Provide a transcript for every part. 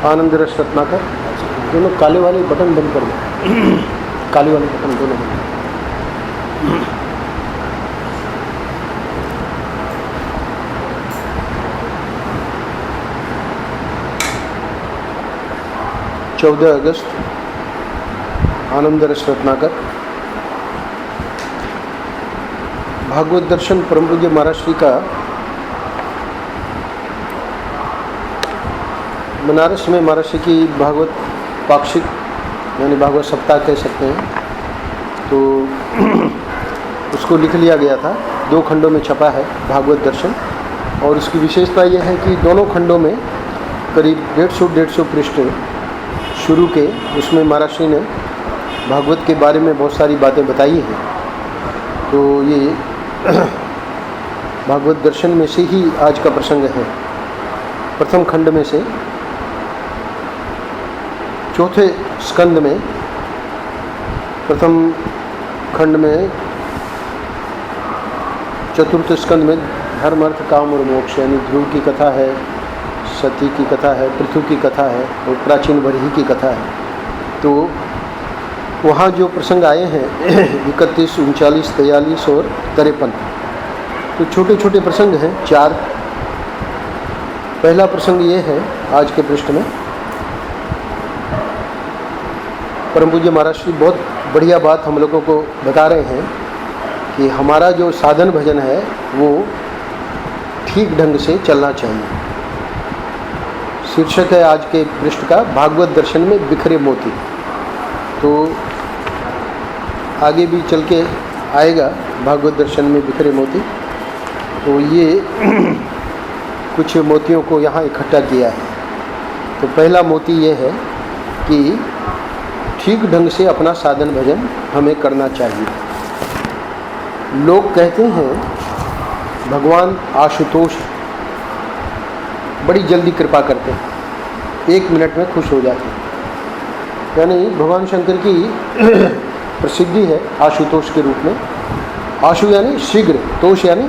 आनंद रस रत्नाकर, दोनों काले वाले बटन बंद कर दो। काले वाले बटन दोनों बंद। चौदह अगस्त, आनंद रस रत्नाकर। भागवत दर्शन परम पूज्य महाराज श्री का बनारस में महाराज श्री की भागवत पाक्षिक यानी भागवत सप्ताह कह सकते हैं, तो उसको लिख लिया गया था। 2 खंडों में छपा है भागवत दर्शन, और इसकी विशेषता यह है कि दोनों खंडों में करीब 150 पृष्ठ शुरू के उसमें महाराज श्री ने भागवत के बारे में बहुत सारी बातें बताई हैं। तो ये भागवत दर्शन में से ही आज का प्रसंग है। प्रथम खंड में से चौथे स्कंद में, प्रथम खंड में चतुर्थ स्कंद में धर्म अर्थ काम और मोक्ष यानी ध्रुव की कथा है, सती की कथा है, पृथु की कथा है और प्राचीन बरही की कथा है। तो वहाँ जो प्रसंग आए हैं 31, 39, 43 और 53, तो छोटे छोटे प्रसंग हैं 4। पहला प्रसंग ये है आज के पृष्ठ में, परम पूज्य महाराज श्री बहुत बढ़िया बात हम लोगों को बता रहे हैं कि हमारा जो साधन भजन है वो ठीक ढंग से चलना चाहिए। शीर्षक है आज के पृष्ठ का भागवत दर्शन में बिखरे मोती। तो आगे भी चल के आएगा भागवत दर्शन में बिखरे मोती। तो ये कुछ मोतियों को यहाँ इकट्ठा किया है। तो पहला मोती ये है कि ठीक ढंग से अपना साधन भजन हमें करना चाहिए। लोग कहते हैं भगवान आशुतोष बड़ी जल्दी कृपा करते हैं, 1 मिनट में खुश हो जाते हैं। यानी भगवान शंकर की प्रसिद्धि है आशुतोष के रूप में। आशु यानी शीघ्र, तोष यानी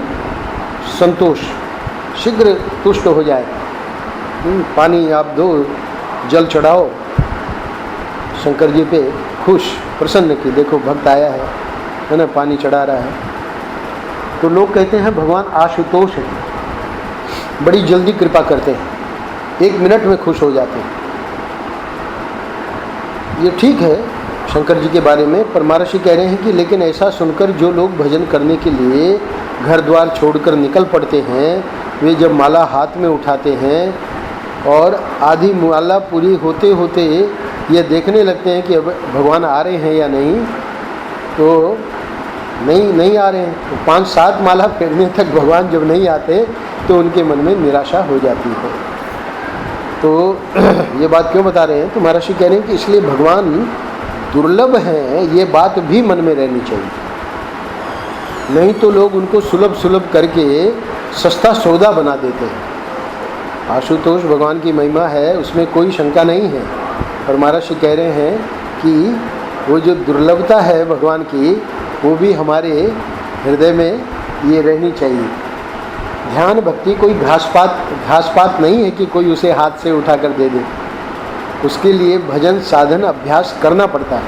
संतोष, शीघ्र तुष्ट हो जाए। पानी आप दो, जल चढ़ाओ शंकर जी पे, खुश प्रसन्न की देखो भक्त आया है ना, पानी चढ़ा रहा है। तो लोग कहते हैं भगवान आशुतोष है, बड़ी जल्दी कृपा करते हैं, 1 मिनट में खुश हो जाते हैं। ये ठीक है शंकर जी के बारे में, पर महाराज जी कह रहे हैं कि लेकिन ऐसा सुनकर जो लोग भजन करने के लिए घर द्वार छोड़कर निकल पड़ते हैं, वे जब माला हाथ में उठाते हैं और आधी माला पूरी होते होते ये देखने लगते हैं कि अब भगवान आ रहे हैं या नहीं, तो नहीं आ रहे हैं, तो 5-7 माला फेरने तक भगवान जब नहीं आते तो उनके मन में निराशा हो जाती है। तो ये बात क्यों बता रहे हैं? तो महाराज जी कह रहे हैं कि इसलिए भगवान दुर्लभ हैं, ये बात भी मन में रहनी चाहिए। नहीं तो लोग उनको सुलभ करके सस्ता सौदा बना देते हैं। आशुतोष भगवान की महिमा है, उसमें कोई शंका नहीं है। और महाराज जी कह रहे हैं कि वो जो दुर्लभता है भगवान की, वो भी हमारे हृदय में ये रहनी चाहिए। ध्यान भक्ति कोई घास पात नहीं है कि कोई उसे हाथ से उठा कर दे दे। उसके लिए भजन साधन अभ्यास करना पड़ता है।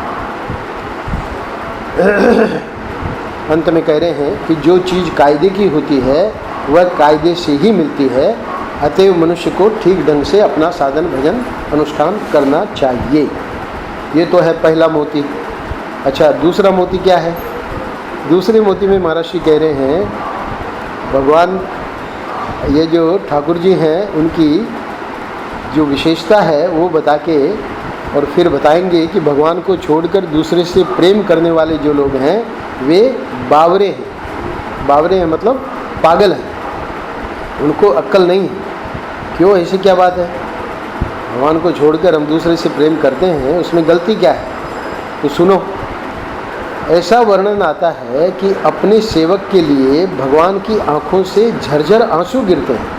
अंत में कह रहे हैं कि जो चीज़ कायदे की होती है वह कायदे से ही मिलती है, अतएव मनुष्य को ठीक ढंग से अपना साधन भजन अनुष्ठान करना चाहिए। ये तो है पहला मोती। अच्छा, दूसरा मोती क्या है? दूसरे मोती में महाराज जी कह रहे हैं भगवान, ये जो ठाकुर जी हैं उनकी जो विशेषता है वो बता के और फिर बताएंगे कि भगवान को छोड़कर दूसरे से प्रेम करने वाले जो लोग हैं वे बावरे हैं। बावरे हैं मतलब पागल हैं। उनको अक्ल नहीं है। क्यों, ऐसी क्या बात है? भगवान को छोड़कर हम दूसरे से प्रेम करते हैं, उसमें गलती क्या है? तो सुनो, ऐसा वर्णन आता है कि अपने सेवक के लिए भगवान की आंखों से झरझर आंसू गिरते हैं।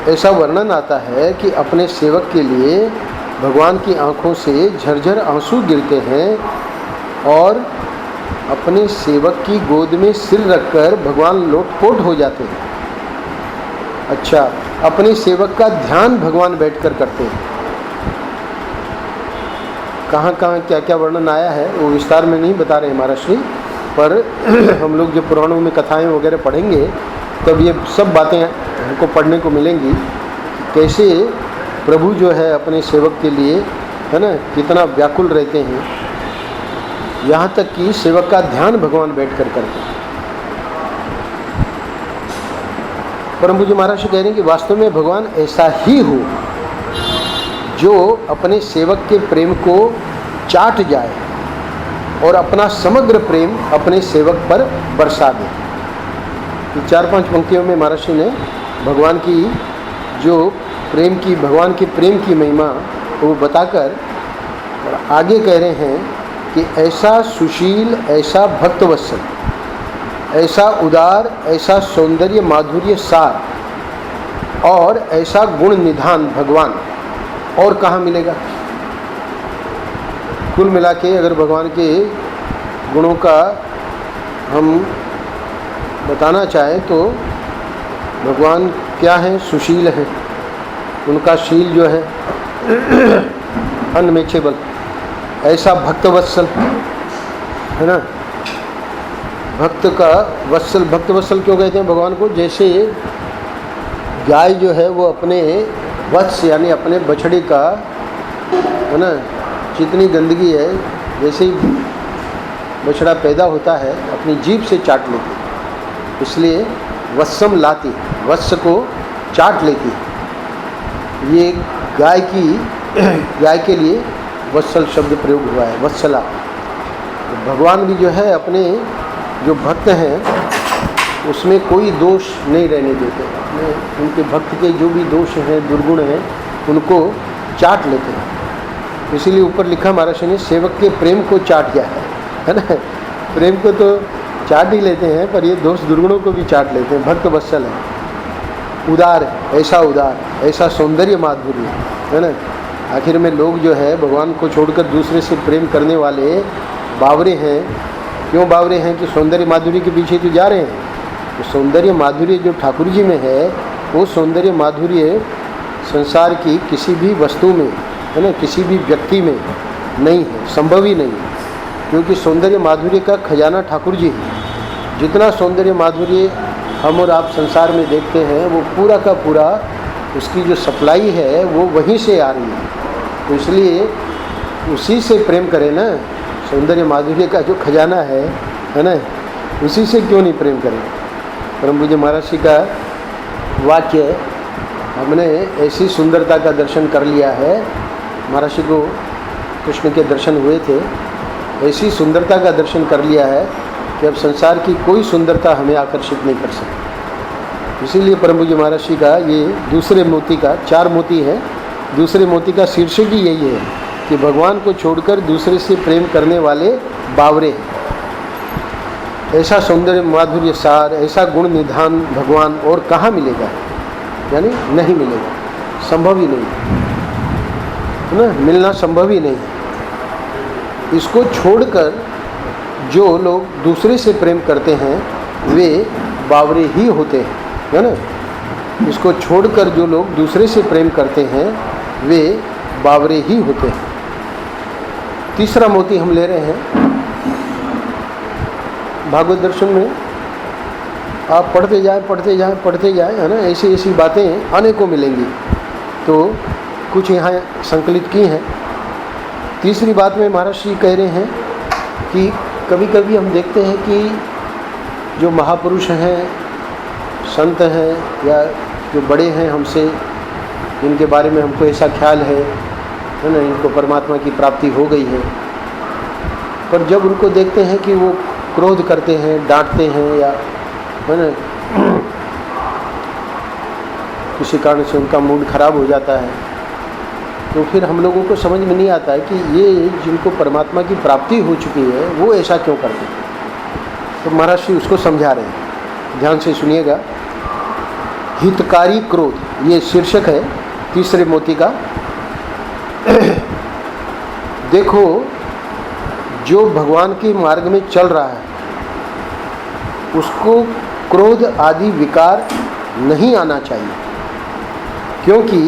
ऐसा वर्णन आता है कि अपने सेवक के लिए भगवान की आंखों से झरझर आंसू गिरते हैं और अपने सेवक की गोद में सिर रखकर भगवान लोटपोट हो जाते हैं। अच्छा, अपने सेवक का ध्यान भगवान बैठकर करते हैं। कहाँ कहाँ क्या क्या वर्णन आया है वो विस्तार में नहीं बता रहे महाराज श्री, पर हम लोग जब पुराणों में कथाएं वगैरह पढ़ेंगे तब ये सब बातें हमको पढ़ने को मिलेंगी। कैसे प्रभु जो है अपने सेवक के लिए, है ना, कितना व्याकुल रहते हैं, यहाँ तक कि सेवक का ध्यान भगवान बैठकर करते हैं। परम पूज्य महाराज कह रहे हैं कि वास्तव में भगवान ऐसा ही हो जो अपने सेवक के प्रेम को चाट जाए और अपना समग्र प्रेम अपने सेवक पर बरसा दे। 4-5 पंक्तियों में महाराज ने भगवान की जो प्रेम की, भगवान के प्रेम की महिमा वो बताकर और आगे कह रहे हैं कि ऐसा सुशील, ऐसा भक्तवत्सल, ऐसा उदार, ऐसा सौंदर्य माधुर्य सार और ऐसा गुण निधान भगवान और कहाँ मिलेगा? कुल मिला के अगर भगवान के गुणों का हम बताना चाहें तो भगवान क्या है? सुशील है, उनका शील जो है अनमेचेबल। ऐसा भक्तवत्सल है ना, भक्त का वत्सल, भक्तवत्सल क्यों कहते हैं भगवान को? जैसे गाय जो है वो अपने वत्स यानी अपने बछड़े का, है ना, जितनी गंदगी है, जैसे ही बछड़ा पैदा होता है अपनी जीभ से चाट लेती है, इसलिए वत्सम लाती, वत्स को चाट लेती है। ये गाय के लिए वत्सल शब्द प्रयोग हुआ है, वत्सला। तो भगवान भी जो है अपने जो भक्त हैं उसमें कोई दोष नहीं रहने देते, उनके भक्त के जो भी दोष हैं, दुर्गुण हैं, उनको चाट लेते हैं। इसीलिए ऊपर लिखा महाराज ने सेवक के प्रेम को चाट गया है ना। प्रेम को तो चाट ही लेते हैं पर ये दोष दुर्गुणों को भी चाट लेते हैं। भक्त वत्सल है, उदार, ऐसा उदार, ऐसा सौंदर्य माधुर्य, है ना। आखिर में लोग जो है भगवान को छोड़कर दूसरे से प्रेम करने वाले बावरे हैं। क्यों बावरे हैं? कि सौंदर्य माधुर्य के पीछे तो जा रहे हैं। तो सौंदर्य माधुर्य जो ठाकुर जी में है वो सौंदर्य माधुर्य संसार की किसी भी वस्तु में, है ना, किसी भी व्यक्ति में नहीं है, संभव ही नहीं है। क्योंकि सौंदर्य माधुर्य का खजाना ठाकुर जी है। जितना सौंदर्य माधुर्य हम और आप संसार में देखते हैं वो पूरा का पूरा उसकी जो सप्लाई है वो वहीं से आ रही है। तो इसलिए उसी से प्रेम करें ना, सौंदर्य माधुर्य का जो खजाना है ना, उसी से क्यों नहीं प्रेम करें। परम पूज्य महाराज जी का वाक्य, हमने ऐसी सुंदरता का दर्शन कर लिया है, महाराज जी को कृष्ण के दर्शन हुए थे, ऐसी सुंदरता का दर्शन कर लिया है कि अब संसार की कोई सुंदरता हमें आकर्षित नहीं कर सकती। इसीलिए परम पूज्य महाराज जी का ये दूसरे मोती का, 4 मोती है, दूसरे मोती का शीर्षक ही यही है कि भगवान को छोड़कर दूसरे से प्रेम करने वाले बावरे हैं। ऐसा सौंदर्य माधुर्य सार, ऐसा गुण निधान भगवान और कहाँ मिलेगा? यानी नहीं मिलेगा, संभव ही नहीं है ना, मिलना संभव ही नहीं। इसको छोड़कर जो लोग दूसरे से प्रेम करते हैं वे बावरे ही होते हैं, है ना। इसको छोड़कर जो लोग दूसरे से प्रेम करते हैं वे बावरे ही होते हैं। तीसरा मोती हम ले रहे हैं भागवत दर्शन में। आप पढ़ते जाएं, है ना, ऐसी ऐसी बातें अनेकों मिलेंगी। तो कुछ यहाँ संकलित की हैं। तीसरी बात में महाराज जी कह रहे हैं कि कभी कभी हम देखते हैं कि जो महापुरुष हैं, संत हैं या जो बड़े हैं हमसे, जिनके बारे में हमको ऐसा ख्याल है ना, इनको परमात्मा की प्राप्ति हो गई है, पर जब उनको देखते हैं कि वो क्रोध करते हैं, डांटते हैं, या है ना किसी कारण से उनका मूड खराब हो जाता है, तो फिर हम लोगों को समझ में नहीं आता है कि ये जिनको परमात्मा की प्राप्ति हो चुकी है वो ऐसा क्यों करते हैं। तो महाराज श्री उसको समझा रहे हैं, ध्यान से सुनिएगा। हितकारी क्रोध, ये शीर्षक है तीसरे मोती का। देखो, जो भगवान के मार्ग में चल रहा है उसको क्रोध आदि विकार नहीं आना चाहिए, क्योंकि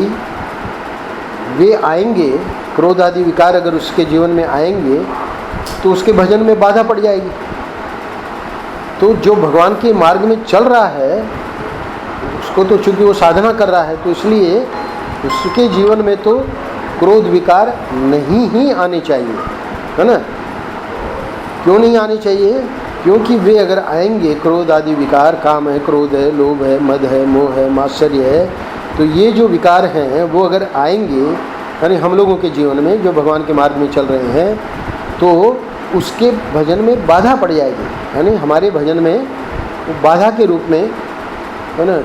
वे आएंगे, क्रोध आदि विकार अगर उसके जीवन में आएंगे तो उसके भजन में बाधा पड़ जाएगी। तो जो भगवान के मार्ग में चल रहा है उसको तो चूंकि वो साधना कर रहा है, तो इसलिए उसके जीवन में तो क्रोध विकार नहीं ही आने चाहिए, है ना। क्यों नहीं आने चाहिए? क्योंकि वे अगर आएंगे, क्रोध आदि विकार, काम है, क्रोध है, लोभ है, मद है, मोह है, मात्सर्य है, तो ये जो विकार हैं वो अगर आएंगे यानी हम लोगों के जीवन में जो भगवान के मार्ग में चल रहे हैं, तो उसके भजन में बाधा पड़ जाएगी, यानी हमारे भजन में बाधा के रूप में, है ना,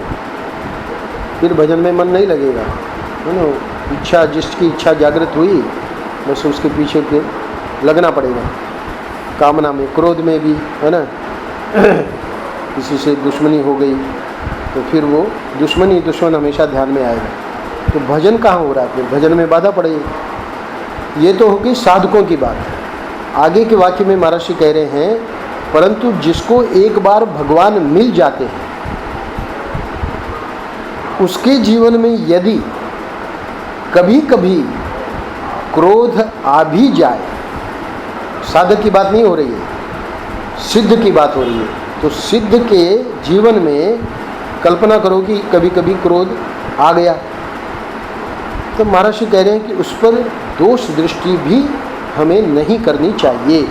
फिर भजन में मन नहीं लगेगा, है ना। इच्छा, जिसकी इच्छा जागृत हुई बस उसके पीछे फिर लगना पड़ेगा, कामना में, क्रोध में भी, है ना। किसी से दुश्मनी हो गई तो फिर वो दुश्मन हमेशा ध्यान में आएगा। तो भजन कहाँ हो रहा है? फिर भजन में बाधा पड़ेगी। ये तो होगी साधकों की बात। आगे के वाक्य में महाराज जी कह रहे हैं, परंतु जिसको एक बार भगवान मिल जाते हैं उसके जीवन में यदि कभी कभी क्रोध आ भी जाए, साधक की बात नहीं हो रही है, सिद्ध की बात हो रही है, तो सिद्ध के जीवन में कल्पना करो कि कभी कभी क्रोध आ गया, तो महाराज जी कह रहे हैं कि उस पर दोष दृष्टि भी हमें नहीं करनी चाहिए।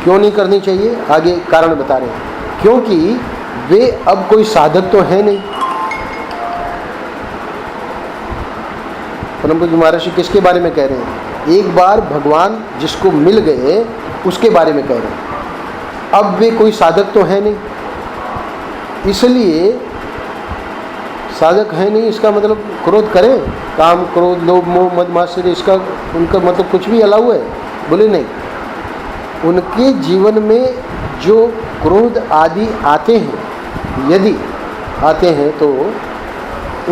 क्यों नहीं करनी चाहिए? आगे कारण बता रहे हैं। क्योंकि वे अब कोई साधक तो है नहीं। परम पूज्य महाराज जी किसके बारे में कह रहे हैं? एक बार भगवान जिसको मिल गए उसके बारे में कह रहे हैं। अब वे कोई साधक तो है नहीं, इसलिए साधक है नहीं इसका मतलब क्रोध करें, काम, क्रोध, लोभ, मोह, मद, मात्सर्य, इसका उनका मतलब कुछ भी अलाउ है? बोले नहीं। उनके जीवन में जो क्रोध आदि आते हैं, यदि आते हैं, तो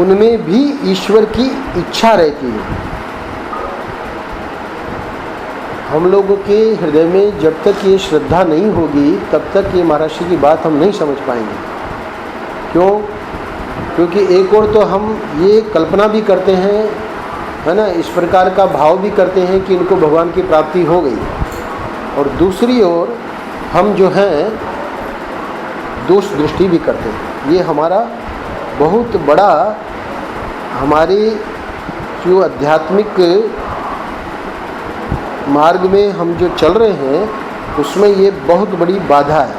उनमें भी ईश्वर की इच्छा रहती है। हम लोगों के हृदय में जब तक ये श्रद्धा नहीं होगी तब तक ये महाराज जी की बात हम नहीं समझ पाएंगे। क्यों? क्योंकि एक और तो हम ये कल्पना भी करते हैं, है ना, इस प्रकार का भाव भी करते हैं कि इनको भगवान की प्राप्ति हो गई, और दूसरी ओर हम जो हैं दोष दृष्टि भी करते हैं। ये हमारा बहुत बड़ा, हमारे जो आध्यात्मिक मार्ग में हम जो चल रहे हैं उसमें ये बहुत बड़ी बाधा है,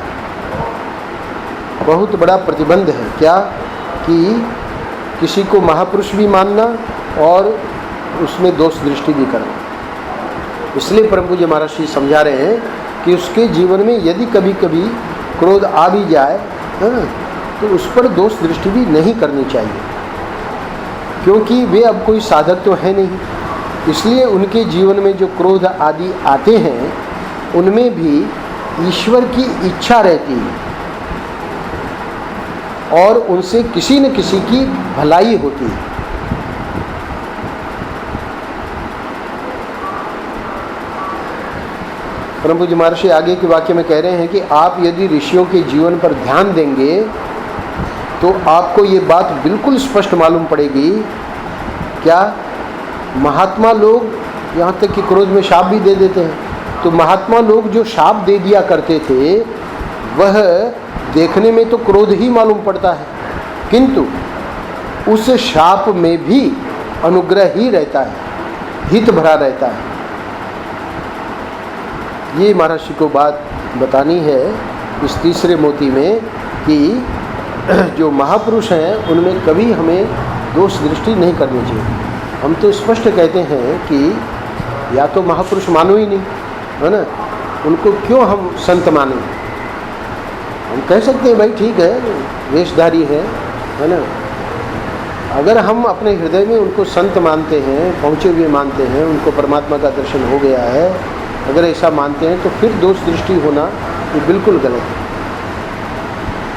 बहुत बड़ा प्रतिबंध है। क्या? कि किसी को महापुरुष भी मानना और उसमें दोष दृष्टि भी करना। इसलिए परम पूज्य महाराज जी समझा रहे हैं कि उसके जीवन में यदि कभी कभी क्रोध आ भी जाए, है ना, तो उस पर दोष दृष्टि भी नहीं करनी चाहिए, क्योंकि वे अब कोई साधक तो है नहीं। इसलिए उनके जीवन में जो क्रोध आदि आते हैं उनमें भी ईश्वर की इच्छा रहती है और उनसे किसी न किसी की भलाई होती है। परम पूज्य महर्षि आगे के वाक्य में कह रहे हैं कि आप यदि ऋषियों के जीवन पर ध्यान देंगे तो आपको ये बात बिल्कुल स्पष्ट मालूम पड़ेगी। क्या? महात्मा लोग यहाँ तक कि क्रोध में शाप भी दे देते हैं। तो महात्मा लोग जो शाप दे दिया करते थे वह देखने में तो क्रोध ही मालूम पड़ता है, किंतु उस शाप में भी अनुग्रह ही रहता है, हित भरा रहता है। ये महाराज जी को बात बतानी है इस तीसरे मोती में कि जो महापुरुष हैं उनमें कभी हमें दोष दृष्टि नहीं करनी चाहिए। हम तो स्पष्ट कहते हैं कि या तो महापुरुष मानो ही नहीं, है ना, उनको क्यों हम संत माने। हम कह सकते हैं भाई ठीक है, वेशधारी है ना। अगर हम अपने हृदय में उनको संत मानते हैं, पहुँचे हुए मानते हैं, उनको परमात्मा का दर्शन हो गया है, अगर ऐसा मानते हैं तो फिर दोष दृष्टि होना ये बिल्कुल गलत है।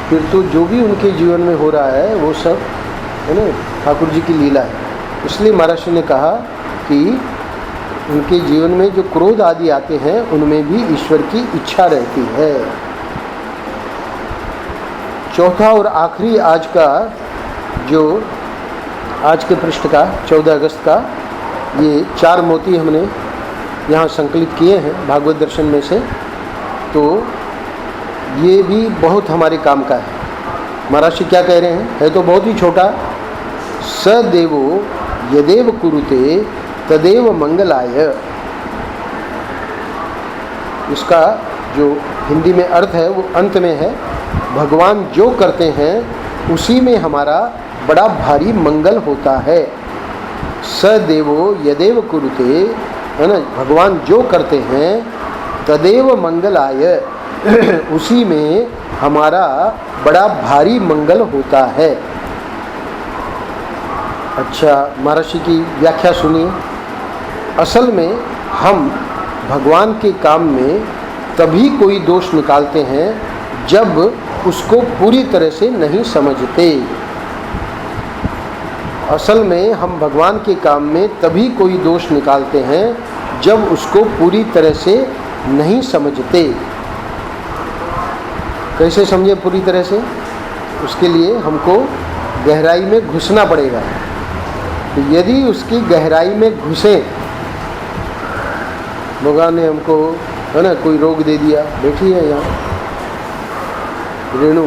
फिर तो जो भी उनके जीवन में हो रहा है वो सब, है ना, ठाकुर जी की लीला है। इसलिए महाराज ने कहा कि उनके जीवन में जो क्रोध आदि आते हैं उनमें भी ईश्वर की इच्छा रहती है। चौथा और आखिरी आज का जो आज के पृष्ठ का 14 अगस्त का ये 4 मोती हमने यहाँ संकलित किए हैं भागवत दर्शन में से, तो ये भी बहुत हमारे काम का है। महाराज जी क्या कह रहे हैं, है तो बहुत ही छोटा। सदेवो यदेव कुरुते तदेव मंगलाय। इसका जो हिंदी में अर्थ है वो अंत में है, भगवान जो करते हैं उसी में हमारा बड़ा भारी मंगल होता है। सदेवो यदेव कुरुते, है ना, भगवान जो करते हैं तदेव मंगलाय, उसी में हमारा बड़ा भारी मंगल होता है। अच्छा, महर्षि की व्याख्या सुनिए। असल में हम भगवान के काम में तभी कोई दोष निकालते हैं जब उसको पूरी तरह से नहीं समझते। असल में हम भगवान के काम में तभी कोई दोष निकालते हैं जब उसको पूरी तरह से नहीं समझते। कैसे समझे पूरी तरह से? उसके लिए हमको गहराई में घुसना पड़ेगा। तो यदि उसकी गहराई में घुसे, भगवान ने हमको, है ना, कोई रोग दे दिया, बैठी है यहाँ रेणु,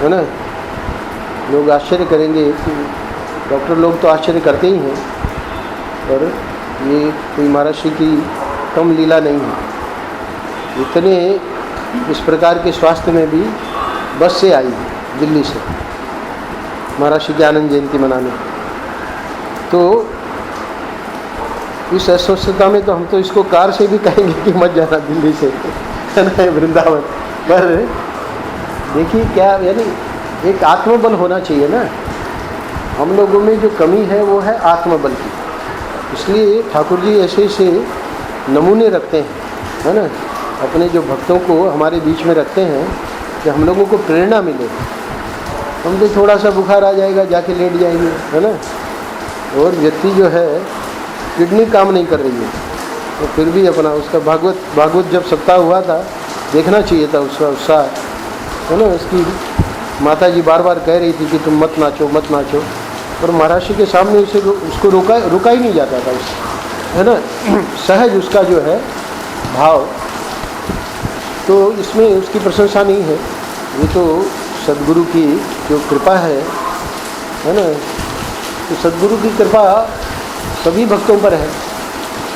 है ना, लोग आश्चर्य करेंगे कि डॉक्टर लोग तो आश्चर्य करते ही हैं, पर ये कोई महाराज जी की कम लीला नहीं है। इतने इस प्रकार के स्वास्थ्य में भी बस से आई दिल्ली से महाराज जी की आनंद जयंती मनाने। तो इस अस्वस्थता में तो हम तो इसको कार से भी कहेंगे कि मत जाना दिल्ली से, है ना, वृंदावन। पर देखिए क्या, यानी एक आत्मबल होना चाहिए ना। हम लोगों में जो कमी है वो है आत्मबल की। इसलिए ठाकुर जी ऐसे ऐसे नमूने रखते हैं, है ना, अपने जो भक्तों को हमारे बीच में रखते हैं कि हम लोगों को प्रेरणा मिले। हम तो थोड़ा सा बुखार आ जाएगा, जाके लेट जाएंगे, है ना, और व्यक्ति जो है किडनी काम नहीं कर रही है, तो फिर भी अपना उसका भागवत जब सप्ताह हुआ था देखना चाहिए था उसका उत्साह, है ना। उसकी माता जी बार बार कह रही थी कि तुम मत नाचो मत नाचो, और महाराज जी के सामने उसको रुका ही नहीं जाता था उससे, है ना। सहज उसका जो है भाव, तो इसमें उसकी प्रशंसा नहीं है, ये तो सद्गुरु की जो कृपा है ना। तो सद्गुरु की कृपा सभी भक्तों पर है।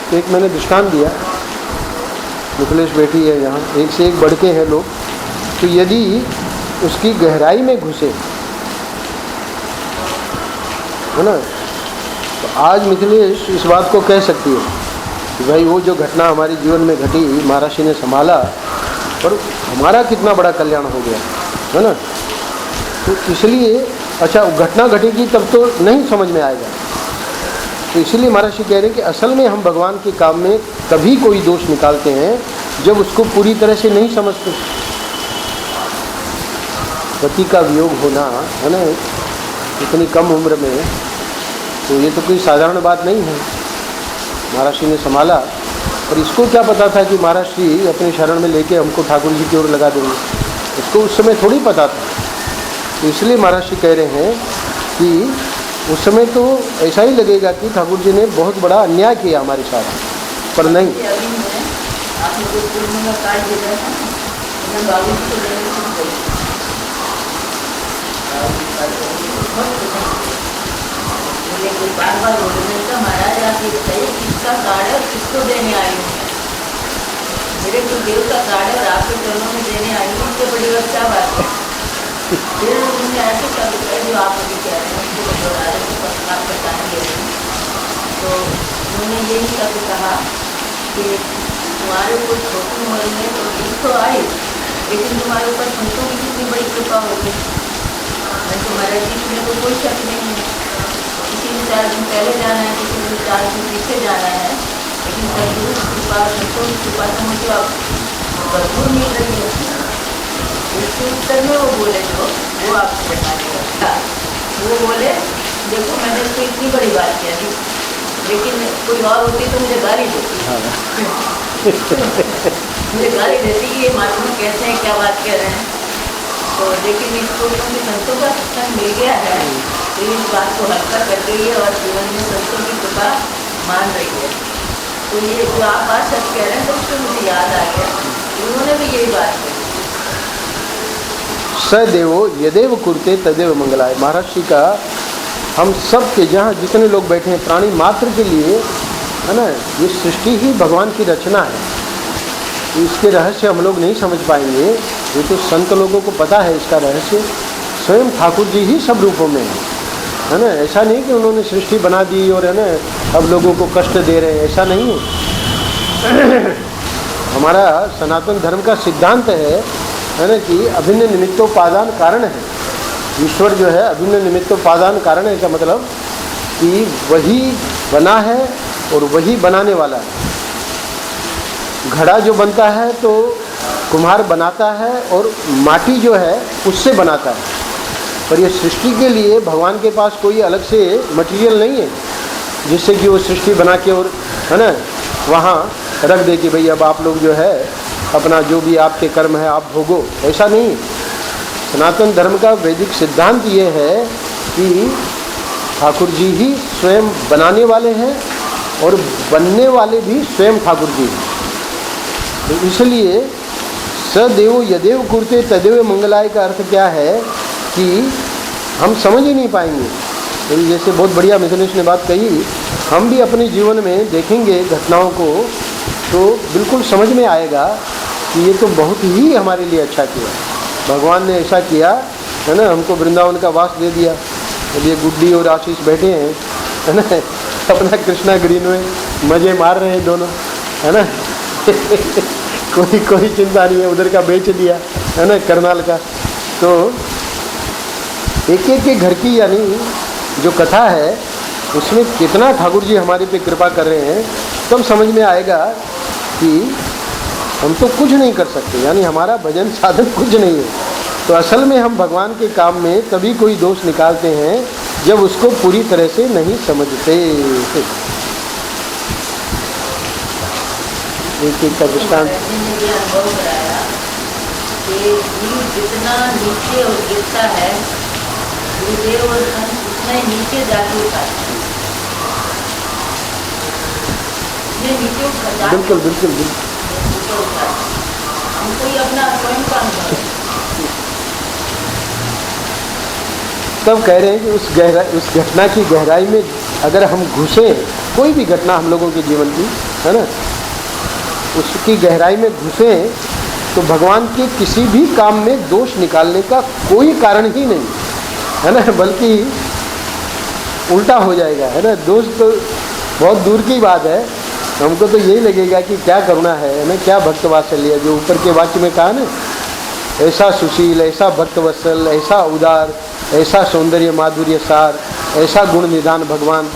तो एक मैंने दृष्टांत दिया, मिथिलेश बैठी है यहाँ, एक से एक बढ़ के हैं लोग। तो यदि उसकी गहराई में घुसे, है ना, तो आज मिथिलेश इस बात को कह सकती है कि भाई वो जो घटना हमारे जीवन में घटी, महाराज जी ने संभाला और हमारा कितना बड़ा कल्याण हो गया, है ना। तो इसलिए अच्छा घटना घटेगी तब तो नहीं समझ में आएगा। तो इसलिए महाराज जी कह रहे हैं कि असल में हम भगवान के काम में तभी कोई दोष निकालते हैं जब उसको पूरी तरह से नहीं समझते। पति का वियोग होना, है ना, इतनी कम उम्र में, तो ये तो कोई साधारण बात नहीं है। महाराज जी ने संभाला, और इसको क्या पता था कि महाराज जी अपने शरण में लेके हमको ठाकुर जी की ओर लगा देंगे, इसको उस समय थोड़ी पता था। तो इसलिए महाराज जी कह रहे हैं कि उस समय तो ऐसा ही लगेगा कि ठाकुर जी ने बहुत बड़ा अन्याय किया हमारे साथ, पर नहीं। बार-बार बोलने का महाराज आप ये बताइए किसका कार्ड है, किसको देने आई हूँ? मेरे गुरुदेव का कार्ड है और आपके चरणों में देने आई हूँ, इससे बड़ी बात क्या बात है? फिर उन्होंने ऐसे क्या बताया जो आप अभी कह रहे हैं, आप बताएंगे। तो उन्होंने यही सब कहा कि तुम्हारे ऊपर छोटी उम्र में तो दुख तो आई, लेकिन तुम्हारे ऊपर संतों की कितनी बड़ी कृपा होगी। मैं तुम्हारे जीत में तो कोई शक नहीं है, किसी ने 4 दिन पहले जाना है, किसी ने 4 दिन पीछे जाना है, लेकिन सदगुरु की कृपा, संतों की कृपा तो मुझे अब भरपूर मिल रही है। इसके उत्तर में वो बोले जो वो आपको बताने का, वो बोले देखो मैंने इसको इतनी बड़ी बात कह दी, लेकिन कोई और होती तो मुझे गाली देती मुझे गाली देती कि ये महात्मा कैसे हैं, क्या बात कह रहे हैं। तो लेकिन इसको क्योंकि संतों का सत्संग मिल गया है तो इस बात को हल्का कर गई है और जीवन में संतों की कृपा मान रही है। तो ये जो आप बात सच कह रहे हैं तो उससे मुझे याद आ गया, उन्होंने भी यही बात कही। सदैव यदेव कुरुते तदेव मंगलाय। महर्षि का हम सब के जहाँ जितने लोग बैठे हैं प्राणी मात्र के लिए है ना, ये सृष्टि ही भगवान की रचना है। इसके रहस्य हम लोग नहीं समझ पाएंगे, ये तो संत लोगों को पता है इसका रहस्य। स्वयं ठाकुर जी ही सब रूपों में है ना। ऐसा नहीं कि उन्होंने सृष्टि बना दी और है ना अब लोगों को कष्ट दे रहे हैं, ऐसा नहीं है। हमारा सनातन धर्म का सिद्धांत है ना कि अभिन्न निमित्तोपादान कारण है। ईश्वर जो है अभिन्न निमित्तोपादान कारण है, इसका मतलब कि वही बना है और वही बनाने वाला है। घड़ा जो बनता है तो कुम्हार बनाता है और माटी जो है उससे बनाता है, पर ये सृष्टि के लिए भगवान के पास कोई अलग से मटेरियल नहीं है जिससे कि वो सृष्टि बना के और है ना वहाँ रख दे कि भाई अब आप लोग जो है अपना जो भी आपके कर्म है आप भोगो, ऐसा नहीं। सनातन धर्म का वैदिक सिद्धांत ये है कि ठाकुर जी ही स्वयं बनाने वाले हैं और बनने वाले भी स्वयं ठाकुर जी हैं। तो इसलिए सदैव यदेव कुरुते तदेव मंगलाय का अर्थ क्या है कि हम समझ ही नहीं पाएंगे। तो जैसे बहुत बढ़िया मिथुनेश ने बात कही, हम भी अपने जीवन में देखेंगे घटनाओं को तो बिल्कुल समझ में आएगा कि ये तो बहुत ही हमारे लिए अच्छा किया भगवान ने। ऐसा किया है ना, हमको वृंदावन का वास दे दिया। ये गुड्डी और आशीष बैठे हैं है ना, अपना कृष्णा ग्रीन में मज़े मार रहे हैं दोनों है ना। कोई चिंता नहीं है, उधर का बेच दिया है ना करनाल का। तो एक एक के घर की यानी जो कथा है उसमें कितना ठाकुर जी हमारे पे कृपा कर रहे हैं, तब समझ में आएगा कि हम तो कुछ नहीं कर सकते, यानी हमारा भजन साधन कुछ नहीं है। तो असल में हम भगवान के काम में तभी कोई दोष निकालते हैं जब उसको पूरी तरह से नहीं समझते। एक एक का दृष्टांत अनुभव कराया कि जीव जितना नीचे और गिरता है गुरुदेव और संत उतना ही नीचे जाके उठाते हैं। बिल्कुल बिल्कुल बिल्कुल हमको ये अपना स्वयं का अनुभव है। तब कह रहे हैं कि उस घटना की गहराई में अगर हम घुसे, कोई भी घटना हम लोगों के जीवन की है ना, उसकी गहराई में घुसे तो भगवान के किसी भी काम में दोष निकालने का कोई कारण ही नहीं है ना, बल्कि उल्टा हो जाएगा है ना। दोष तो बहुत दूर की बात है, हमको तो यही लगेगा कि क्या करुणा है ना, क्या भक्त वात्सल्य, जो ऊपर के वाक्य में कहा ना, ऐसा सुशील, ऐसा भक्तवत्सल, ऐसा उदार, ऐसा सौंदर्य माधुर्य सार, ऐसा गुण निदान भगवान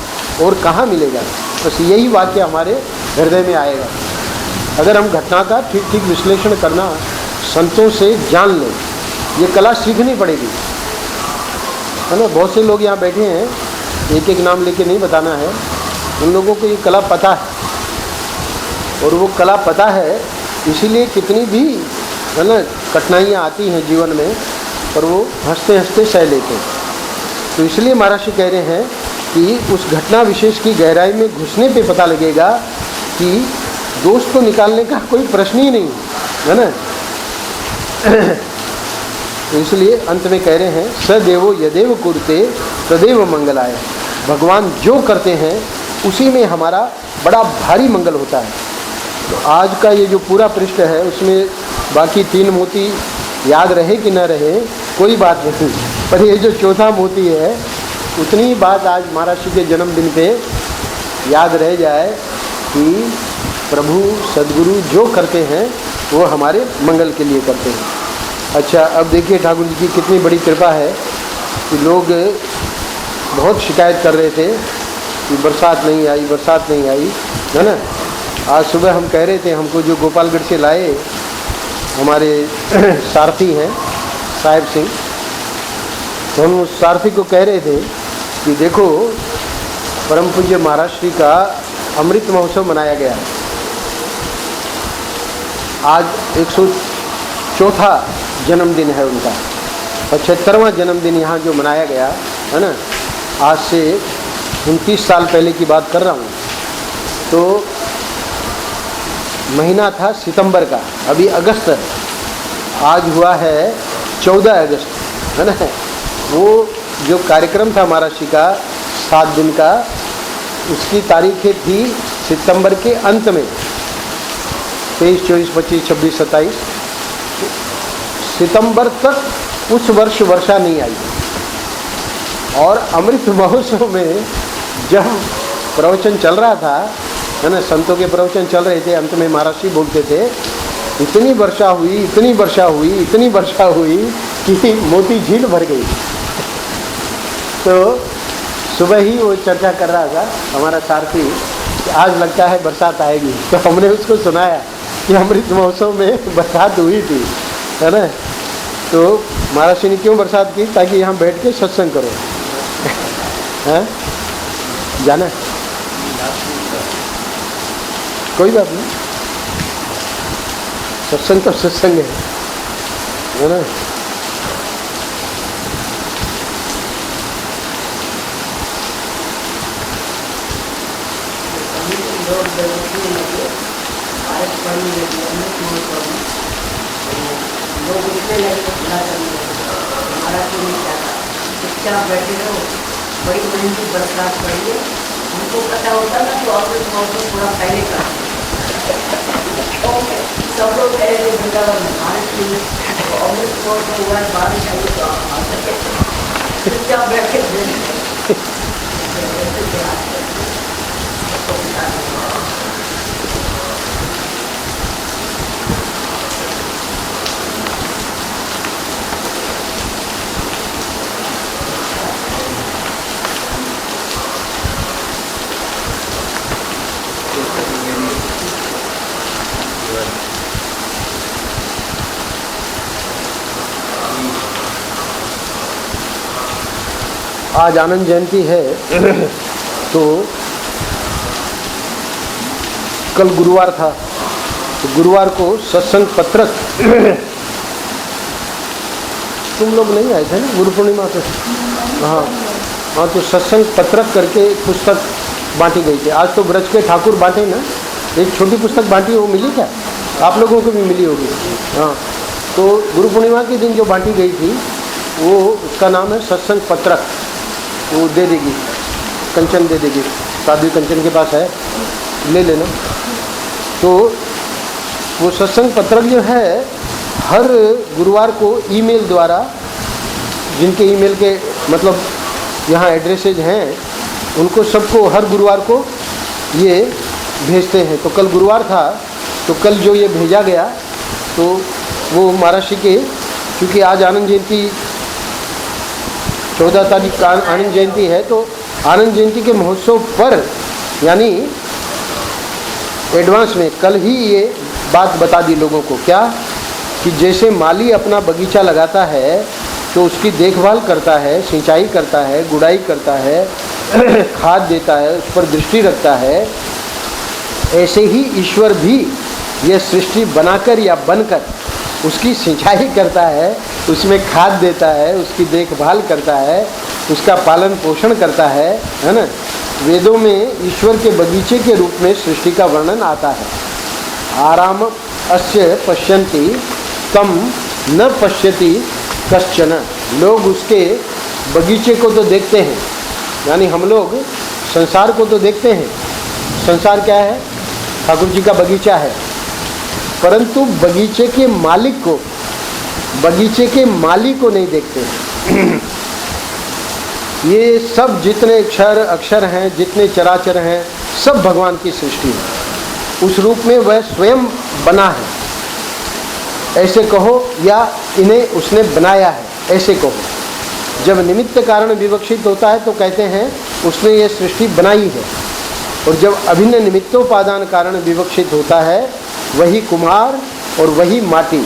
और कहाँ मिलेगा। बस यही वाक्य हमारे हृदय में आएगा अगर हम घटना का ठीक ठीक विश्लेषण करना संतों से जान लें। ये कला सीखनी पड़ेगी है ना। बहुत से लोग यहाँ बैठे हैं, एक एक नाम लेके नहीं बताना है, उन लोगों को ये कला पता है और वो कला पता है इसीलिए कितनी भी है ना कठिनाइयाँ आती हैं जीवन में पर वो हंसते हंसते सह लेते हैं। तो इसलिए महर्षि कह रहे हैं कि उस घटना विशेष की गहराई में घुसने पे पता लगेगा कि दोष को निकालने का कोई प्रश्न ही नहीं है ना। तो इसलिए अंत में कह रहे हैं सदैव यदेव कुरुते तदेव मंगलाय। भगवान जो करते हैं उसी में हमारा बड़ा भारी मंगल होता है। तो आज का ये जो पूरा पृष्ठ है उसमें बाकी 3 मोती याद रहे कि न रहे कोई बात नहीं, पर ये जो चौथा मोती है उतनी बात आज महर्षि के जन्मदिन पे याद रह जाए कि प्रभु सद्गुरु जो करते हैं वो हमारे मंगल के लिए करते हैं। अच्छा, अब देखिए ठाकुर जी की कितनी बड़ी कृपा है कि लोग बहुत शिकायत कर रहे थे कि बरसात नहीं आई, बरसात नहीं आई, है ना। आज सुबह हम कह रहे थे, हमको जो गोपालगढ़ से लाए हमारे सारथी हैं साहिब सिंह, तो हम उस सारथी को कह रहे थे कि देखो परम पूज्य महाराज श्री का अमृत महोत्सव मनाया गया। आज 104वां जन्मदिन है उनका, 75वां जन्मदिन यहाँ जो मनाया गया है ना, आज से 29 साल पहले की बात कर रहा हूँ। तो महीना था सितंबर का, अभी अगस्त है, आज हुआ है 14 अगस्त, है ना। वो जो कार्यक्रम था महाराज जी का 7 दिन का, उसकी तारीखें थी सितंबर के अंत में, 23, 24, 25, 26, 27 सितंबर तक उस वर्ष वर्षा नहीं आई। और अमृत महोत्सव में जब प्रवचन चल रहा था, है ना, संतों के प्रवचन चल रहे थे, अंत में महाराज जी बोलते थे इतनी वर्षा हुई, इतनी वर्षा हुई, इतनी वर्षा हुई कि मोती झील भर गई। तो सुबह ही वो चर्चा कर रहा था हमारा सारथी कि आज लगता है बरसात आएगी। तो हमने उसको सुनाया कि अमृत महोत्सव में बरसात हुई थी, है ना। तो महाराज जी ने क्यों बरसात की? ताकि यहाँ बैठ के सत्संग करो, हैं, जाना कोई बात नहीं, सत्संग तो सत्संग है ना। चुपचाप बैठे रहो, बड़ी महंगी बरसात पड़ी है, हमको पता होता ना तो अमृत महोत्सव पूरा फैलेगा। सब लोग कह रहे वृंदावन बारिश हुई, तो अमृत महोत्सव हुआ, बारिश आई तो आ सके, चुपचाप बैठे आज आनंद जयंती है। तो कल गुरुवार था, तो गुरुवार को सत्संग पत्रक तुम लोग नहीं आए थे ना गुरु पूर्णिमा पे? हाँ हाँ, तो सत्संग पत्रक करके पुस्तक बांटी गई थी। आज तो ब्रज के ठाकुर बांटे ना, एक छोटी पुस्तक बांटी, वो मिली क्या? आप लोगों को भी मिली होगी। हाँ, तो गुरु पूर्णिमा के दिन जो बांटी गई थी वो, उसका नाम है सत्संग पत्रक। वो दे देगी, कंचन दे देगी, साध्वी कंचन के पास है, ले लेना। तो वो सत्संग पत्रक जो है हर गुरुवार को ईमेल द्वारा, जिनके ईमेल के मतलब यहाँ एड्रेसेज हैं, उनको सबको हर गुरुवार को ये भेजते हैं। तो कल गुरुवार था, तो कल जो ये भेजा गया, तो वो महाराज जी के, क्योंकि आज आनंद जयंती 14 तारीख का आनंद जयंती है, तो आनंद जयंती के महोत्सव पर यानी एडवांस में कल ही ये बात बता दी लोगों को। क्या कि जैसे माली अपना बगीचा लगाता है तो उसकी देखभाल करता है, सिंचाई करता है, गुड़ाई करता है, खाद देता है, उस पर दृष्टि रखता है, ऐसे ही ईश्वर भी यह सृष्टि बनाकर या बनकर उसकी सिंचाई करता है, उसमें खाद देता है, उसकी देखभाल करता है, उसका पालन पोषण करता है ना। वेदों में ईश्वर के बगीचे के रूप में सृष्टि का वर्णन आता है। आराम अस्य पश्यन्ति तम न पश्यति कश्चन। लोग उसके बगीचे को तो देखते हैं, यानी हम लोग संसार को तो देखते हैं। संसार क्या है? ठाकुर जी का बगीचा है, परंतु बगीचे के मालिक को, बगीचे के माली को नहीं देखते। ये सब जितने अक्षर हैं, जितने चराचर हैं, सब भगवान की सृष्टि है। उस रूप में वह स्वयं बना है ऐसे कहो, या इन्हें उसने बनाया है ऐसे कहो। जब निमित्त कारण विवक्षित होता है तो कहते हैं उसने ये सृष्टि बनाई है, और जब अभिन्न निमित्तोपादान कारण विवक्षित होता है, वही कुम्हार और वही माटी,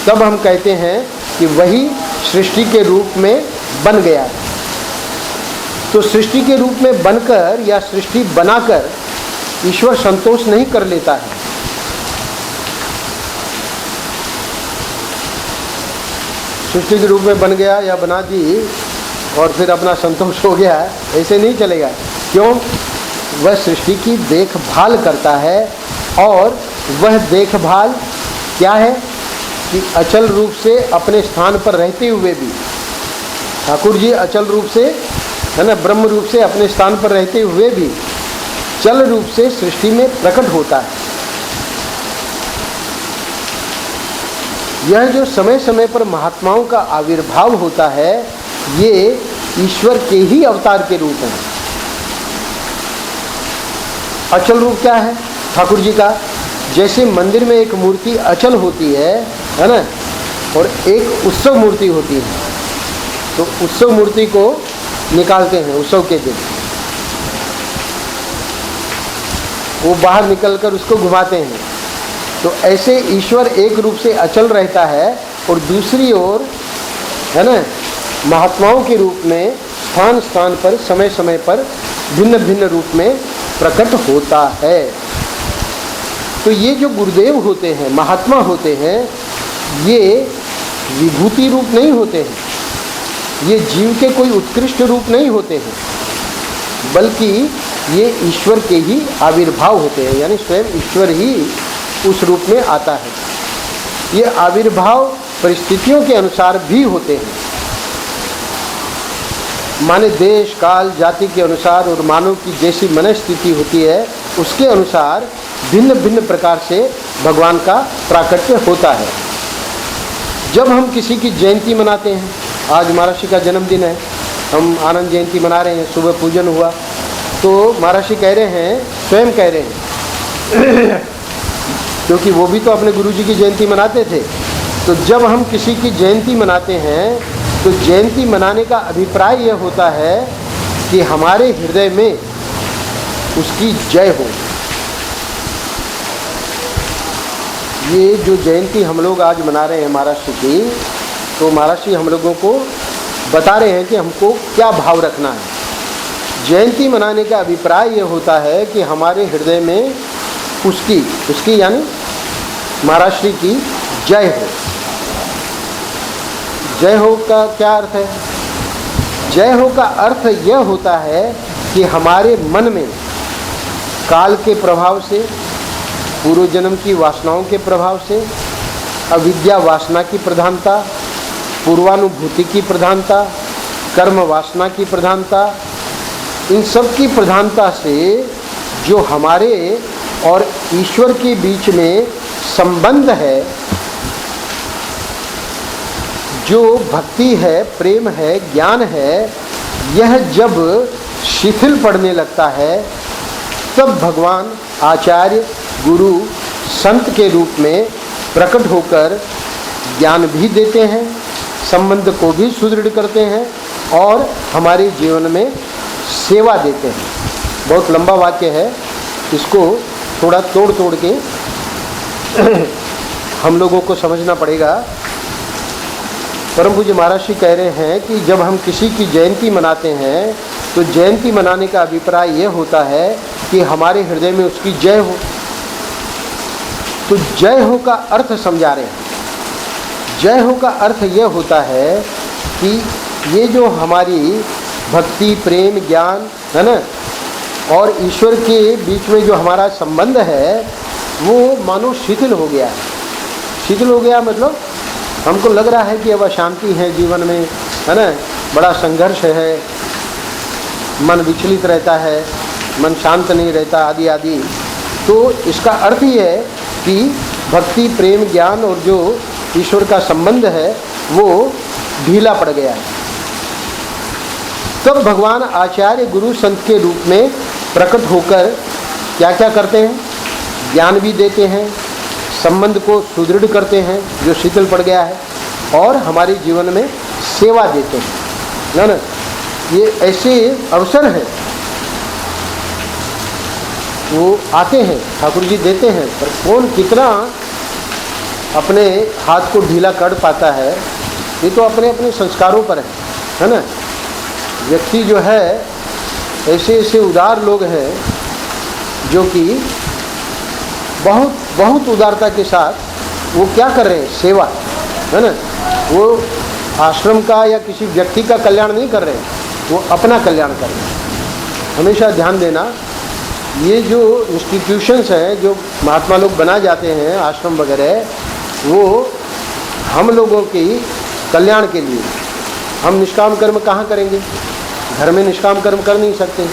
तब हम कहते हैं कि वही सृष्टि के रूप में बन गया है। तो सृष्टि के रूप में बनकर या सृष्टि बनाकर ईश्वर संतोष नहीं कर लेता है। सृष्टि के रूप में बन गया या बना दी और फिर अपना संतोष हो गया, ऐसे नहीं चलेगा। क्यों? वह सृष्टि की देखभाल करता है, और वह देखभाल क्या है कि अचल रूप से अपने स्थान पर रहते हुए भी, ठाकुर जी अचल रूप से है ना, ब्रह्म रूप से अपने स्थान पर रहते हुए भी चल रूप से सृष्टि में प्रकट होता है। यह जो समय समय पर महात्माओं का आविर्भाव होता है, ये ईश्वर के ही अवतार के रूप हैं। अचल रूप क्या है ठाकुर जी का? जैसे मंदिर में एक मूर्ति अचल होती है ना, और एक उत्सव मूर्ति होती है, तो उत्सव मूर्ति को निकालते हैं उत्सव के दिन, वो बाहर निकलकर उसको घुमाते हैं। तो ऐसे ईश्वर एक रूप से अचल रहता है, और दूसरी ओर है ना महात्माओं के रूप में स्थान स्थान पर समय समय पर भिन्न भिन्न रूप में प्रकट होता है। तो ये जो गुरुदेव होते हैं, महात्मा होते हैं, ये विभूति रूप नहीं होते हैं, ये जीव के कोई उत्कृष्ट रूप नहीं होते हैं, बल्कि ये ईश्वर के ही आविर्भाव होते हैं, यानी स्वयं ईश्वर ही उस रूप में आता है। ये आविर्भाव परिस्थितियों के अनुसार भी होते हैं, माने देश काल जाति के अनुसार और मानव की जैसी मनस्थिति होती है उसके अनुसार भिन्न भिन्न प्रकार से भगवान का प्राकट्य होता है। जब हम किसी की जयंती मनाते हैं, आज महर्षि का जन्मदिन है, हम आनंद जयंती मना रहे हैं, सुबह पूजन हुआ, तो महर्षि कह रहे हैं, स्वयं कह रहे हैं क्योंकि वो भी तो अपने गुरु जी की जयंती मनाते थे। तो जब हम किसी की जयंती मनाते हैं तो जयंती मनाने का अभिप्राय यह होता है कि हमारे हृदय में उसकी जय हो। ये जो जयंती हम लोग आज मना रहे हैं महाराष्ट्र की, तो महाराष्ट्र हम लोगों को बता रहे हैं कि हमको क्या भाव रखना है। जयंती मनाने का अभिप्राय यह होता है कि हमारे हृदय में उसकी यानी महाराष्ट्र की जय हो। जय हो का क्या अर्थ है? जय हो का अर्थ यह होता है कि हमारे मन में काल के प्रभाव से, पूर्व जन्म की वासनाओं के प्रभाव से, अविद्या वासना की प्रधानता, पूर्वानुभूति की प्रधानता, कर्म वासना की प्रधानता, इन सब की प्रधानता से जो हमारे और ईश्वर के बीच में संबंध है, जो भक्ति है, प्रेम है, ज्ञान है, यह जब शिथिल पड़ने लगता है, तब भगवान आचार्य, गुरु, संत के रूप में प्रकट होकर ज्ञान भी देते हैं, संबंध को भी सुदृढ़ करते हैं और हमारे जीवन में सेवा देते हैं। बहुत लंबा वाक्य है, इसको थोड़ा तोड़ के हम लोगों को समझना पड़ेगा। परम पूज्य महाराज जी कह रहे हैं कि जब हम किसी की जयंती मनाते हैं तो जयंती मनाने का अभिप्राय यह होता है कि हमारे हृदय में उसकी जय हो। तो जय हो का अर्थ समझा रहे हैं। जय हो का अर्थ यह होता है कि ये जो हमारी भक्ति, प्रेम, ज्ञान है ना, और ईश्वर के बीच में जो हमारा संबंध है वो मानो शिथिल हो गया है। शिथिल हो गया मतलब हमको लग रहा है कि अब अशांति है जीवन में, है ना, बड़ा संघर्ष है, मन विचलित रहता है, मन शांत नहीं रहता, आदि आदि। तो इसका अर्थ ही है कि भक्ति, प्रेम, ज्ञान और जो ईश्वर का संबंध है वो ढीला पड़ गया है। तब भगवान आचार्य, गुरु, संत के रूप में प्रकट होकर क्या क्या करते हैं? ज्ञान भी देते हैं, संबंध को सुदृढ़ करते हैं जो शिथिल पड़ गया है, और हमारे जीवन में सेवा देते हैं ना। ये ऐसे अवसर हैं, वो आते हैं, ठाकुर जी देते हैं, पर कौन कितना अपने हाथ को ढीला कर पाता है, ये तो अपने अपने संस्कारों पर है ना। व्यक्ति जो है, ऐसे ऐसे उदार लोग हैं जो कि बहुत बहुत उदारता के साथ वो क्या कर रहे हैं? सेवा, है ना। वो आश्रम का या किसी व्यक्ति का कल्याण नहीं कर रहे हैं, वो अपना कल्याण कर रहे हैं। हमेशा ध्यान देना, ये जो इंस्टीट्यूशंस हैं जो महात्मा लोग बना जाते हैं, आश्रम वगैरह, वो हम लोगों की कल्याण के लिए। हम निष्काम कर्म कहाँ करेंगे? घर में निष्काम कर्म कर नहीं सकते,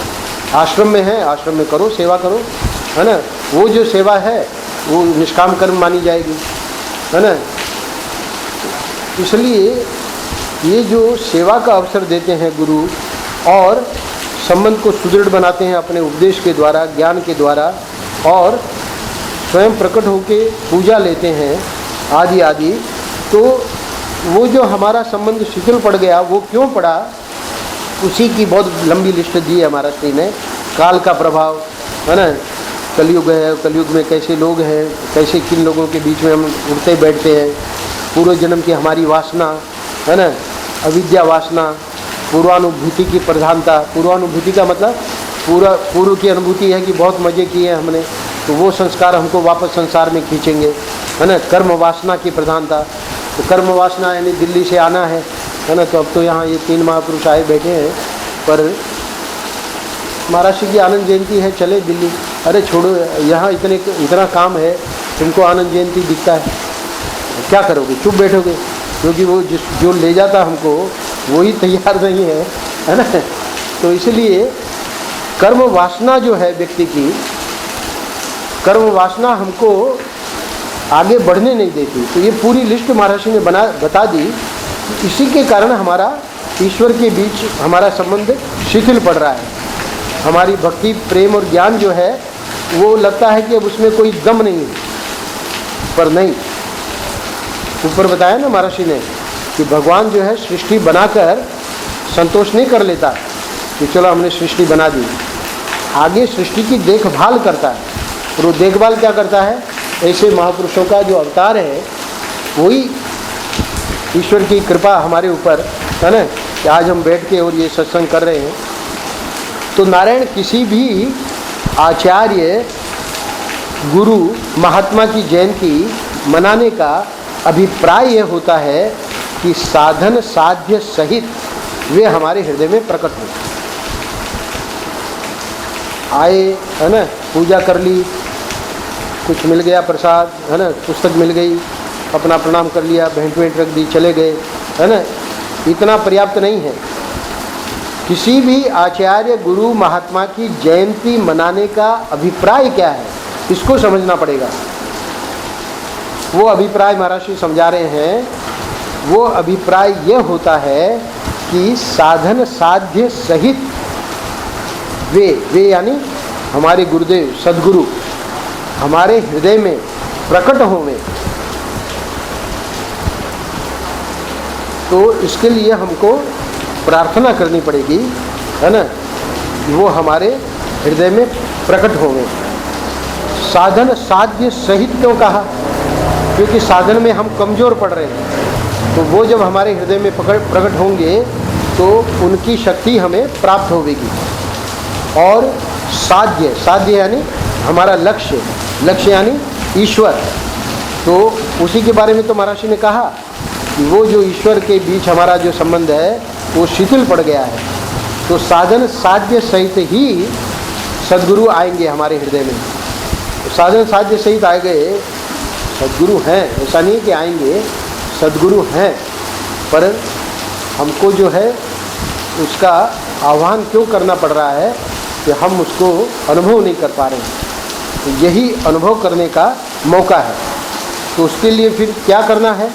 आश्रम में है, आश्रम में करो, सेवा करो, है ना। वो जो सेवा है वो निष्काम कर्म मानी जाएगी, है ना। इसलिए ये जो सेवा का अवसर देते हैं गुरु, और संबंध को सुदृढ़ बनाते हैं अपने उपदेश के द्वारा, ज्ञान के द्वारा, और स्वयं प्रकट होकर पूजा लेते हैं आदि आदि, तो वो जो हमारा संबंध शिथिल पड़ गया, वो क्यों पड़ा, उसी की बहुत लंबी लिस्ट दी है महाराज श्री ने। काल का प्रभाव, है ना, कलयुग है, कलयुग में कैसे लोग हैं, कैसे किन लोगों के बीच में हम उठते बैठते हैं, पूर्व जन्म की हमारी वासना, है ना, अविद्या वासना, पूर्वानुभूति की प्रधानता। पूर्वानुभूति का मतलब पूर्व की अनुभूति है कि बहुत मज़े किए हैं हमने, तो वो संस्कार हमको वापस संसार में खींचेंगे, है ना। कर्म वासना की प्रधानता, तो कर्म वासना यानी दिल्ली से आना है ना। तो अब तो यहाँ ये 3 महापुरुष आए बैठे हैं, पर महाराज जी की आनंद जयंती है, चले दिल्ली। अरे छोड़ो, यहाँ इतना काम है, तुमको आनंद जयंती दिखता है, क्या करोगे? चुप बैठोगे? क्योंकि वो जो ले जाता हमको वही तैयार नहीं है ना। तो इसलिए कर्म वासना जो है व्यक्ति की, कर्म वासना हमको आगे बढ़ने नहीं देती। तो ये पूरी लिस्ट महाराज ने बता दी। इसी के कारण हमारा ईश्वर के बीच हमारा संबंध शिथिल पड़ रहा है। हमारी भक्ति, प्रेम और ज्ञान जो है वो लगता है कि अब उसमें कोई दम नहीं है, पर नहीं। ऊपर बताया ना महाराज ने कि भगवान जो है सृष्टि बनाकर संतोष नहीं कर लेता कि चलो हमने सृष्टि बना दी, आगे सृष्टि की देखभाल करता है। और वो देखभाल क्या करता है? ऐसे महापुरुषों का जो अवतार है, वही ईश्वर की कृपा हमारे ऊपर है ना, कि आज हम बैठ के और ये सत्संग कर रहे हैं। तो नारायण किसी भी आचार्य, गुरु, महात्मा की जयंती मनाने का अभिप्राय यह होता है कि साधन साध्य सहित वे हमारे हृदय में प्रकट हो। आए, है ना, पूजा कर ली, कुछ मिल गया प्रसाद, है ना, पुस्तक मिल गई, अपना प्रणाम कर लिया, भेंट वेंट रख दी, चले गए, है ना, इतना पर्याप्त नहीं है। किसी भी आचार्य, गुरु, महात्मा की जयंती मनाने का अभिप्राय क्या है, इसको समझना पड़ेगा। वो अभिप्राय महाराज जी समझा रहे हैं। वो अभिप्राय यह होता है कि साधन साध्य सहित वे यानी हमारे गुरुदेव सद्गुरु हमारे हृदय में प्रकट होंगे। तो इसके लिए हमको प्रार्थना करनी पड़ेगी, है ना, वो हमारे हृदय में प्रकट होंगे। साधन साध्य सहित क्यों कहा? क्योंकि साधन में हम कमज़ोर पड़ रहे हैं। तो वो जब हमारे हृदय में प्रकट होंगे तो उनकी शक्ति हमें प्राप्त होगी। और साध्य यानी हमारा लक्ष्य यानी ईश्वर। तो उसी के बारे में तो महाराज ने कहा कि वो जो ईश्वर के बीच हमारा जो संबंध है वो शिथिल पड़ गया है। तो साधन साध्य सहित ही सद्गुरु आएंगे हमारे हृदय में। तो साधन साध्य सहित आए गए सद्गुरु हैं, ऐसा नहीं कि आएंगे, सद्गुरु हैं, पर हमको जो है उसका आह्वान क्यों करना पड़ रहा है कि हम उसको अनुभव नहीं कर पा रहे हैं। तो यही अनुभव करने का मौका है। तो उसके लिए फिर क्या करना है?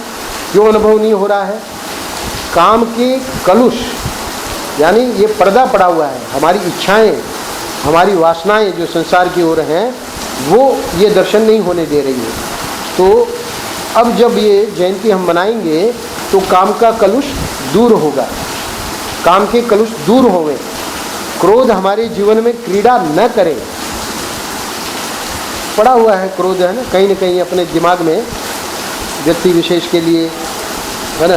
क्यों अनुभव नहीं हो रहा है? काम के कलुष यानी ये पर्दा पड़ा हुआ है, हमारी इच्छाएं, हमारी वासनाएं जो संसार की ओर हैं वो ये दर्शन नहीं होने दे रही है। तो अब जब ये जयंती हम मनाएंगे तो काम का कलुष दूर होगा, काम के कलुष दूर होंगे, क्रोध हमारे जीवन में क्रीड़ा न करे। पड़ा हुआ है क्रोध, है ना कहीं अपने दिमाग में, व्यक्ति विशेष के लिए, है ना,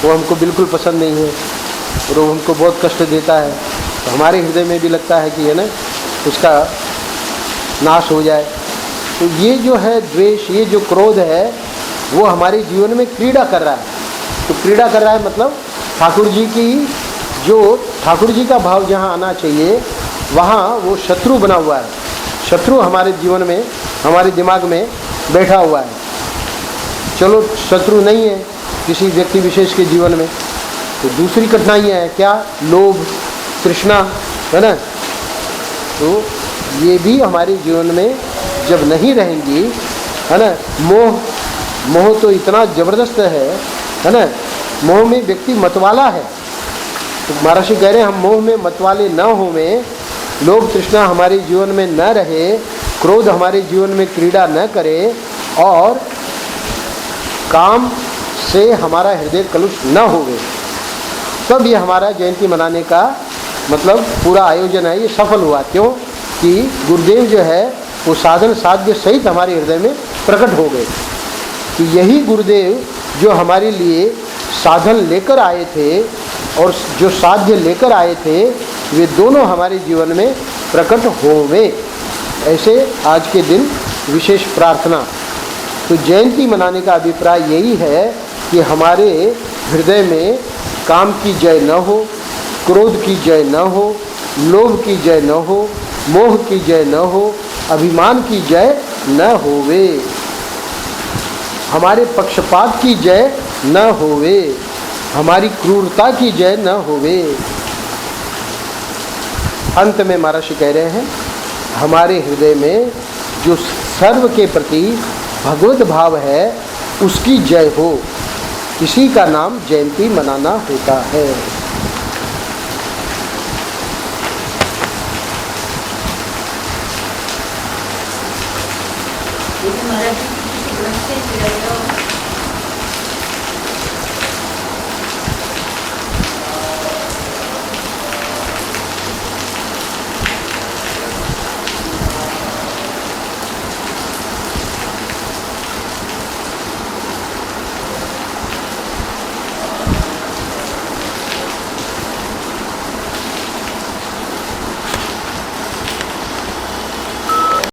वो हमको बिल्कुल पसंद नहीं है और वो हमको बहुत कष्ट देता है, तो हमारे हृदय में भी लगता है कि है ना उसका नाश हो जाए। तो ये जो है द्वेष, ये जो क्रोध है वो हमारे जीवन में क्रीड़ा कर रहा है। तो क्रीड़ा कर रहा है मतलब ठाकुर जी की जो ठाकुर जी का भाव जहाँ आना चाहिए वहाँ वो शत्रु बना हुआ है। शत्रु हमारे जीवन में, हमारे दिमाग में बैठा हुआ है। चलो शत्रु नहीं है किसी व्यक्ति विशेष के जीवन में, तो दूसरी कठिनाइयाँ हैं क्या, लोभ, तृष्णा, है ना। तो ये भी हमारे जीवन में जब नहीं रहेंगी, है ना, मोह तो इतना ज़बरदस्त है ना, मोह में व्यक्ति मतवाला है। तो महर्षि कह रहे हैं हम मोह में मतवाले न होवें, लोभ तृष्णा हमारे जीवन में न रहे, क्रोध हमारे जीवन में क्रीड़ा न करे और काम से हमारा हृदय कलुष न होवे, तब ये हमारा जयंती मनाने का मतलब पूरा आयोजन है ये सफल हुआ। क्यों कि गुरुदेव जो है वो साधन साध्य सहित हमारे हृदय में प्रकट हो गए। कि यही गुरुदेव जो हमारे लिए साधन लेकर आए थे और जो साध्य लेकर आए थे, वे दोनों हमारे जीवन में प्रकट होवे, ऐसे आज के दिन विशेष प्रार्थना। तो जयंती मनाने का अभिप्राय यही है कि हमारे हृदय में काम की जय न हो, क्रोध की जय न हो, लोभ की जय न हो, मोह की जय न हो, अभिमान की जय न होवे, हमारे पक्षपात की जय न होवे, हमारी क्रूरता की जय न होवे। अंत में महर्षि कह रहे हैं हमारे हृदय में जो सर्व के प्रति भगवत भाव है उसकी जय हो, इसी का नाम जयंती मनाना होता है। महाराज